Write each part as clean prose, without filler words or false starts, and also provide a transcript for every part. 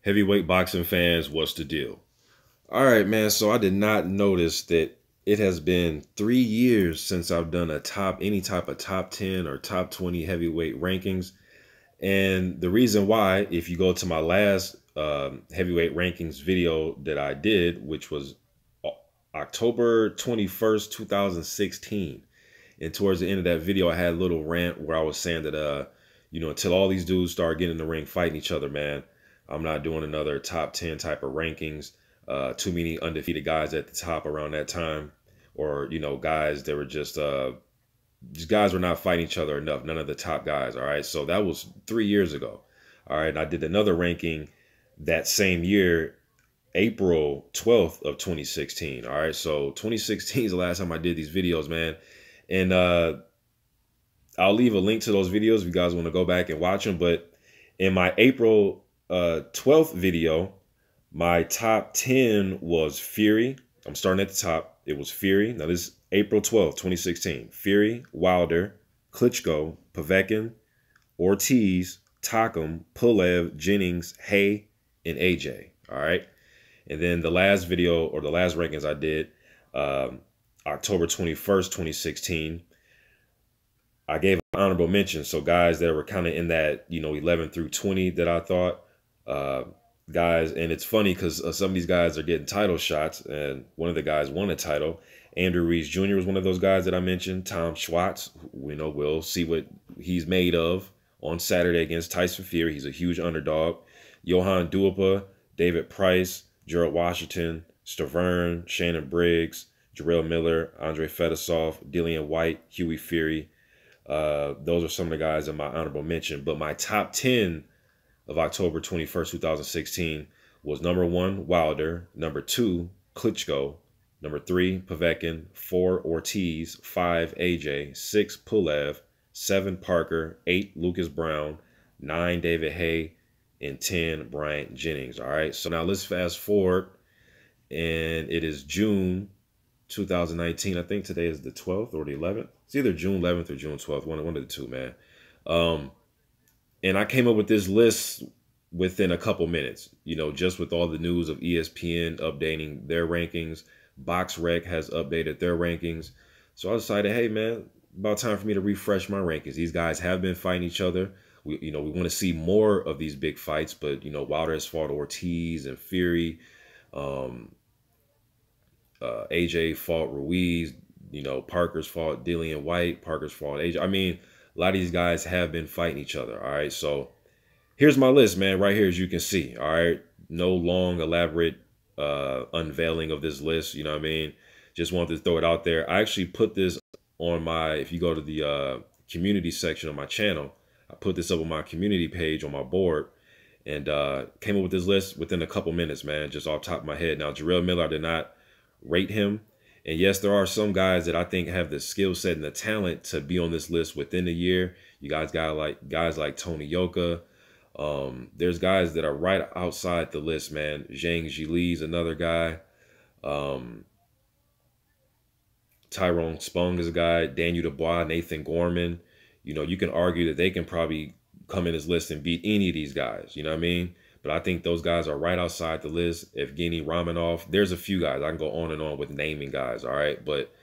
Heavyweight boxing fans, what's the deal? All right, man. So I did not notice that it has been 3 years since I've done any type of top 10 or top 20 heavyweight rankings. And the reason why, if you go to my last heavyweight rankings video that I did, which was October 21st, 2016. And towards the end of that video, I had a little rant where I was saying that, until all these dudes start getting in the ring fighting each other, man, I'm not doing another top 10 type of rankings. Too many undefeated guys at the top around that time, or guys that were just guys were not fighting each other enough. None of the top guys. All right, so that was 3 years ago. All right, and I did another ranking that same year, April 12th of 2016. All right, so 2016 is the last time I did these videos, man, and I'll leave a link to those videos if you guys want to go back and watch them. But in my April 12th video, my top 10 was Fury. I'm starting at the top. It was Fury. Now this is April 12th, 2016. Fury, Wilder, Klitschko, Povetkin, Ortiz, Takam, Pulev, Jennings, Hay, and AJ. All right. And then the last video, or the last rankings I did, October 21st, 2016, I gave an honorable mention. So guys that were kind of in that, 11 through 20 that I thought, guys, and it's funny because some of these guys are getting title shots, and one of the guys won a title. Andrew Reese Jr. was one of those guys that I mentioned. Tom Schwartz, we'll see what he's made of on Saturday against Tyson Fury. He's a huge underdog. Johan Duhaupas, David Price, Gerald Washington, Stavern, Shannon Briggs, Jarrell Miller, Andre Fedosov, Dillian White, Hughie Fury. Those are some of the guys in my honorable mention. But my top 10 of October 21st, 2016 was number 1, Wilder, number 2, Klitschko, number 3, Povetkin, 4, Ortiz, 5, AJ, 6, Pulev, 7, Parker, 8, Lucas Brown, 9, David Hay, and 10, Bryant Jennings. All right, so now let's fast forward, and it is June 2019. I think today is the 12th or the 11th. It's either June 11th or June 12th, one of the two, man. And I came up with this list within a couple minutes, just with all the news of ESPN updating their rankings. BoxRec has updated their rankings. So I decided, hey, man, about time for me to refresh my rankings. These guys have been fighting each other. We want to see more of these big fights, but, Wilder has fought Ortiz and Fury. AJ fought Ruiz. Parker's fought Dillian White. Parker's fought AJ. I mean, a lot of these guys have been fighting each other. All right. So here's my list, man, right here, as you can see. All right. No long, elaborate unveiling of this list. You know what I mean? Just wanted to throw it out there. I actually put this on if you go to the community section of my channel, I put this up on my community page on my board, and came up with this list within a couple minutes, man, just off the top of my head. Now, Jarrell Miller, I did not rate him. And yes, there are some guys that I think have the skill set and the talent to be on this list within a year. You guys got guys like Tony Yoka. There's guys that are right outside the list, man. Zhang Zhili's another guy. Tyrone Spong is a guy. Daniel Dubois, Nathan Gorman. You can argue that they can probably come in this list and beat any of these guys. You know what I mean? But I think those guys are right outside the list. Evgeny Romanov. There's a few guys. I can go on and on with naming guys, all right? But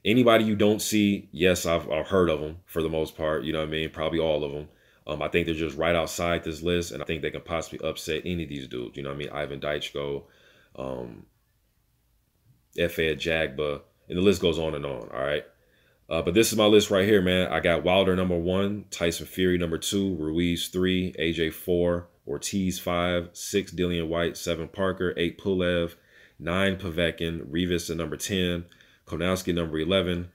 anybody you don't see, yes, I've heard of them for the most part. You know what I mean? Probably all of them. I think they're just right outside this list, and I think they can possibly upset any of these dudes. You know what I mean? Ivan Daichko, F.A. Jagba, and the list goes on and on, all right? But this is my list right here, man. I got Wilder number 1, Tyson Fury number 2, Ruiz 3, AJ 4, Ortiz 5, 6 Dillian White, 7 Parker, 8 Pulev, 9 Povetkin, Rivas at number 10, Konowski number 11,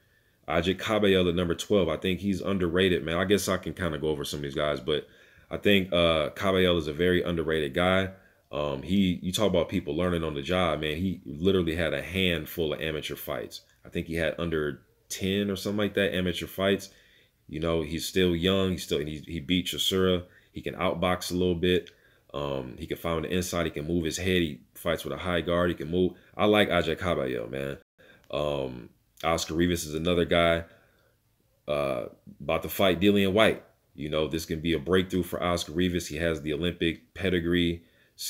Ajit Caballel at number 12. I think he's underrated, man. I guess I can kind of go over some of these guys, but I think Caballel is a very underrated guy. You talk about people learning on the job, man. He literally had a handful of amateur fights. I think he had under 10 or something like that amateur fights. He's still young. He beat Chisora. He can outbox a little bit. He can find the inside. He can move his head. He fights with a high guard. He can move. I like Ajay Caballel, man. Oscar Rivas is another guy about to fight Dillian White. This can be a breakthrough for Oscar Rivas. He has the Olympic pedigree.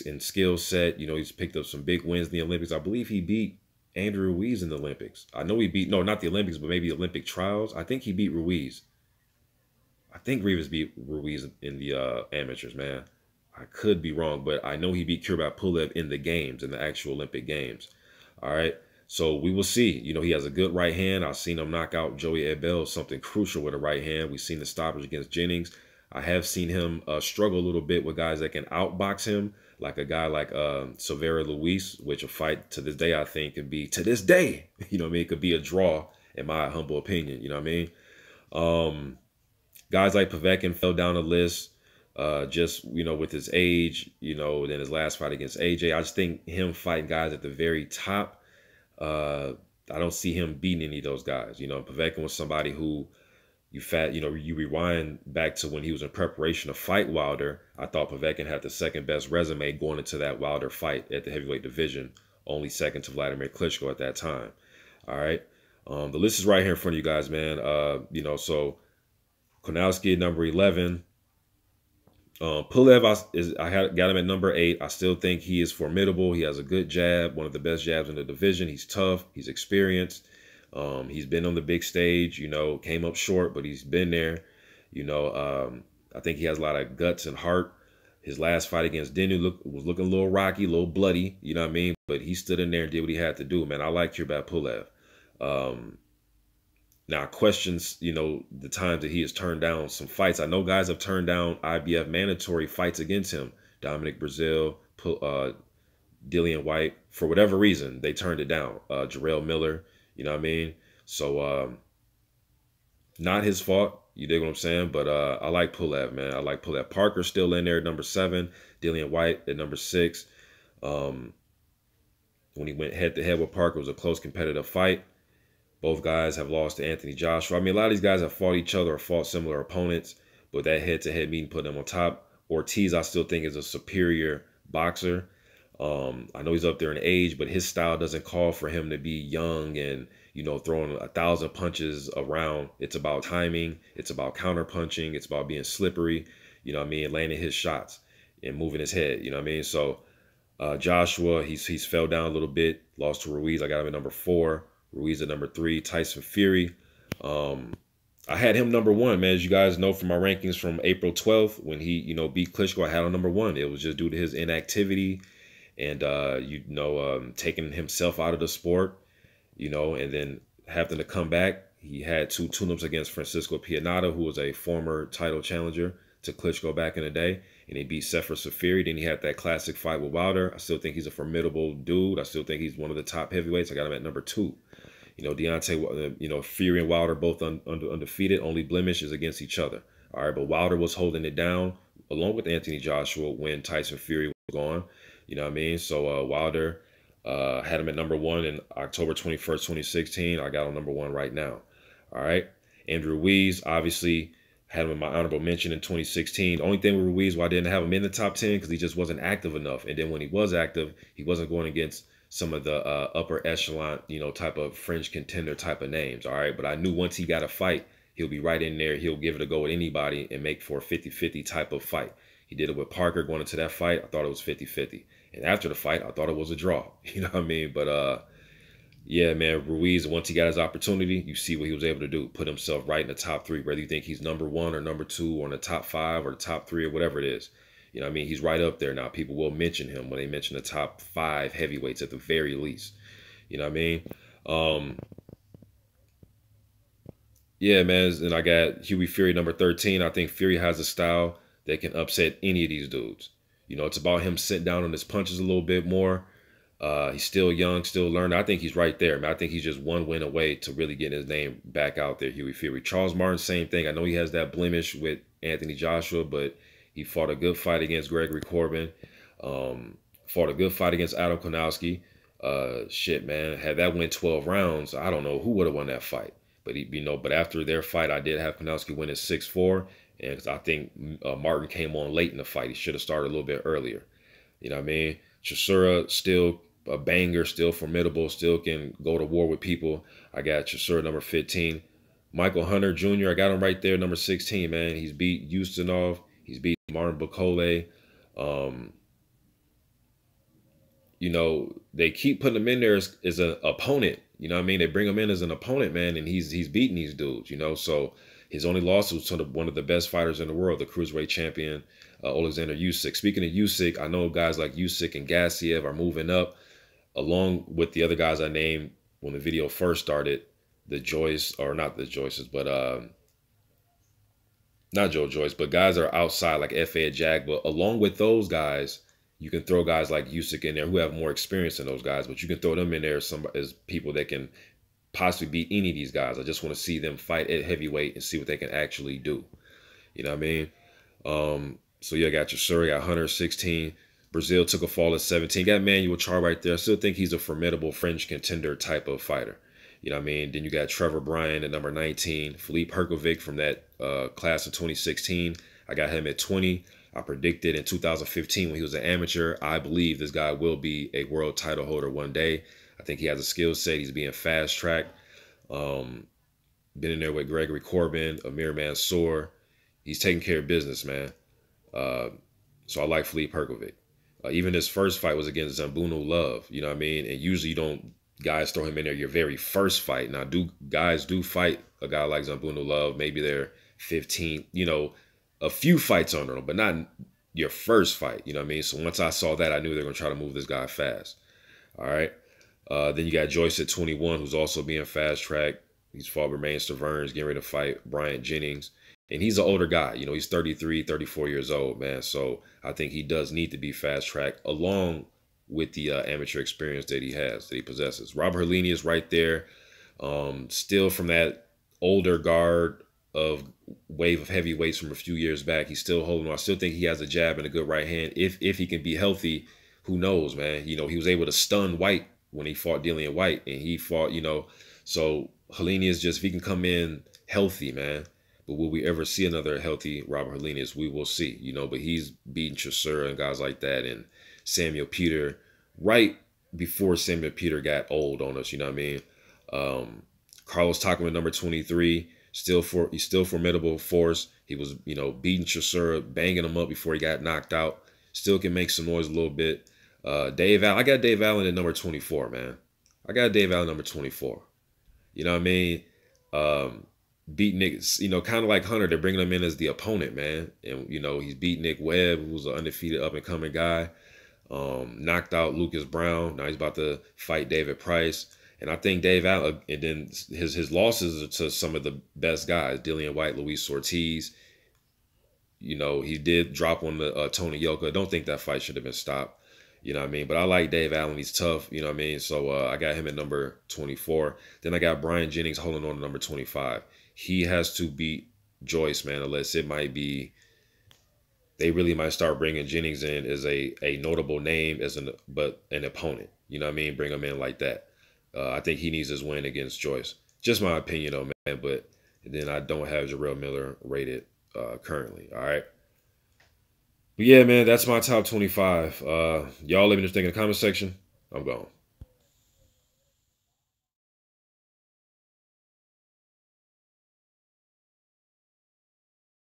in skill set. You know, he's picked up some big wins in the Olympics. I believe he beat Andrew Ruiz in the Olympics. I know he beat, no, not the Olympics, but maybe Olympic trials. I think he beat Ruiz. I think Rivas beat Ruiz in the amateurs, man. I could be wrong, but I know he beat Kurbak Pulev in the games, in the actual Olympic games. All right. So we will see. You know, he has a good right hand. I've seen him knock out Joey Ebel, something crucial with a right hand. We've seen the stoppage against Jennings. I have seen him struggle a little bit with guys that can outbox him, like a guy like Silveira Luis, which a fight to this day, I think, could be, to this day, you know what I mean, it could be a draw, in my humble opinion, you know what I mean? Guys like Povetkin fell down the list, just, you know, with his age, you know, then his last fight against AJ. I just think him fighting guys at the very top, I don't see him beating any of those guys. You know, Povetkin was somebody who you rewind back to when he was in preparation to fight Wilder. I thought Povetkin had the second best resume going into that Wilder fight at the heavyweight division, only second to Vladimir Klitschko at that time. All right. The list is right here in front of you guys, man. You know, so Konowski at number 11. Pulev, I got him at number 8. I still think he is formidable. He has a good jab, one of the best jabs in the division. He's tough. He's experienced. He's been on the big stage, you know, came up short, but he's been there. You know, I think he has a lot of guts and heart. His last fight against Dinu was looking a little rocky, a little bloody, you know what I mean? But he stood in there and did what he had to do, man. I like Kurbak Pulev. Now, questions, you know, the times that he has turned down some fights. I know guys have turned down IBF mandatory fights against him. Dominic Brazil, Dillian White, for whatever reason, they turned it down. Jarrell Miller, you know what I mean? So, not his fault. You dig what I'm saying? But I like Pulev, man. I like Pulev. Parker's still in there at number 7. Dillian White at number 6. When he went head-to-head with Parker, it was a close competitive fight. Both guys have lost to Anthony Joshua. I mean, a lot of these guys have fought each other or fought similar opponents, but that head-to-head meeting put them on top. Ortiz, I still think, is a superior boxer. I know he's up there in age, but his style doesn't call for him to be young and, you know, throwing 1,000 punches around. It's about timing. It's about counter punching. It's about being slippery, you know what I mean, landing his shots and moving his head, you know what I mean? So Joshua, he's fell down a little bit, lost to Ruiz. I got him at number 4. Ruiz at number 3. Tyson Fury. I had him number 1, man. As you guys know from my rankings from April 12th, when he, you know, beat Klitschko, I had him number 1. It was just due to his inactivity and, taking himself out of the sport, you know, and then having to come back. He had 2 tune-ups against Francisco Pianata, who was a former title challenger to Klitschko back in the day, and he beat Sefer Safiri. Then he had that classic fight with Wilder. I still think he's a formidable dude. I still think he's one of the top heavyweights. I got him at number 2. You know, Deontay, you know, Fury and Wilder both undefeated. Only blemish is against each other. All right, but Wilder was holding it down along with Anthony Joshua when Tyson Fury was gone. You know what I mean? So Wilder had him at number 1 in October 21st, 2016. I got him number 1 right now. All right. Andrew Ruiz, obviously, had him in my honorable mention in 2016. The only thing with Ruiz, why I didn't have him in the top 10, because he just wasn't active enough. And then when he was active, he wasn't going against some of the upper echelon, you know, type of fringe contender type of names. All right. But I knew once he got a fight, he'll be right in there. He'll give it a go with anybody and make for a 50-50 type of fight. He did it with Parker going into that fight. I thought it was 50-50. And after the fight, I thought it was a draw. You know what I mean? But yeah, man, Ruiz, once he got his opportunity, you see what he was able to do. Put himself right in the top 3, whether you think he's number 1 or number 2 or in the top 5 or the top 3 or whatever it is. You know what I mean? He's right up there now. People will mention him when they mention the top 5 heavyweights at the very least. You know what I mean? Yeah, man. And I got Hughie Fury number 13. I think Fury has a style that can upset any of these dudes. You know, it's about him sitting down on his punches a little bit more. He's still young, still learning. I think he's right there, man. I think he's just 1 win away to really getting his name back out there, Hughie Fury. Charles Martin, same thing. I know he has that blemish with Anthony Joshua, but he fought a good fight against Gregory Corbin. Fought a good fight against Adam Konowski. Shit, man. Had that went 12 rounds, I don't know who would have won that fight. But but after their fight, I did have Konowski win at 6-4. And I think Martin came on late in the fight. He should have started a little bit earlier. You know what I mean? Chisora, still a banger, still formidable, still can go to war with people. I got Chisora number 15. Michael Hunter Jr., I got him right there, number 16, man. He's beat Ustinov. He's beat Martin Bakole. you know, they keep putting him in there as an opponent. You know what I mean? They bring him in as an opponent, man, and he's beating these dudes, you know. So his only loss was to one of the best fighters in the world, the cruiserweight champion, Alexander Usyk. Speaking of Usyk, I know guys like Usyk and Gassiev are moving up, along with the other guys I named when the video first started, the Joyce, or not the Joyces, but not Joe Joyce, but guys that are outside like F.A. Jack. But along with those guys, you can throw guys like Usyk in there who have more experience than those guys, but you can throw them in there as people that can possibly beat any of these guys. I just want to see them fight at heavyweight and see what they can actually do. You know what I mean? So yeah, got your Surrey, got Hunter 16. Brazil took a fall at 17. Got Manuel Char right there. I still think he's a formidable fringe contender type of fighter. You know what I mean? Then you got Trevor Bryan at number 19. Filip Hrgovic from that class of 2016. I got him at 20. I predicted in 2015 when he was an amateur, I believe this guy will be a world title holder one day. I think he has a skill set. He's being fast-tracked. Been in there with Gregory Corbin, Amir Mansour. He's taking care of business, man. So I like Filip Hrgovic. Even his first fight was against Zambunu Love. You know what I mean? And usually you don't guys throw him in there your very first fight. Now, guys do fight a guy like Zambunu Love, maybe their 15th, you know, a few fights under him, but not your first fight. You know what I mean? So once I saw that, I knew they were going to try to move this guy fast. All right. Then you got Joyce at 21, who's also being fast-tracked. He's fought Romain Sterverns, getting ready to fight Bryant Jennings. And he's an older guy. You know, he's 33, 34 years old, man. So I think he does need to be fast-tracked along with the amateur experience that he has, that he possesses. Robert Helenius is right there. Still from that older guard of wave of heavyweights from a few years back. He's still holding on. I still think he has a jab and a good right hand. If he can be healthy, who knows, man? You know, he was able to stun White when he fought Dillian White, and he fought, you know, so Helenius just, if he can come in healthy, man. But will we ever see another healthy Robert Helenius? We will see, you know, but he's beating Chisora and guys like that, and Samuel Peter right before Samuel Peter got old on us, you know what I mean? Carlos Takam, number 23, he's still formidable force. He was, you know, beating Chisora, banging him up before he got knocked out. Still can make some noise a little bit. Dave Allen, I got Dave Allen at number 24, man. I got Dave Allen number 24. You know what I mean? Beat Nick, you know, kind of like Hunter, they're bringing him in as the opponent, man. And, you know, he's beat Nick Webb, who's an undefeated up-and-coming guy. Knocked out Lucas Brown. Now he's about to fight David Price. And I think Dave Allen, and then his losses are to some of the best guys, Dillian White, Luis Ortiz. You know, he did drop on the Tony Yoka. I don't think that fight should have been stopped. You know what I mean? But I like Dave Allen. He's tough. You know what I mean? So I got him at number 24. Then I got Bryant Jennings holding on to number 25. He has to beat Joyce, man, unless it might be, they really might start bringing Jennings in as a notable name, but an opponent. You know what I mean? Bring him in like that. I think he needs his win against Joyce. Just my opinion, though, man. But then I don't have Jarrell Miller rated currently. All right. But yeah, man, that's my top 25. Y'all let me know what you think in the comment section. I'm gone.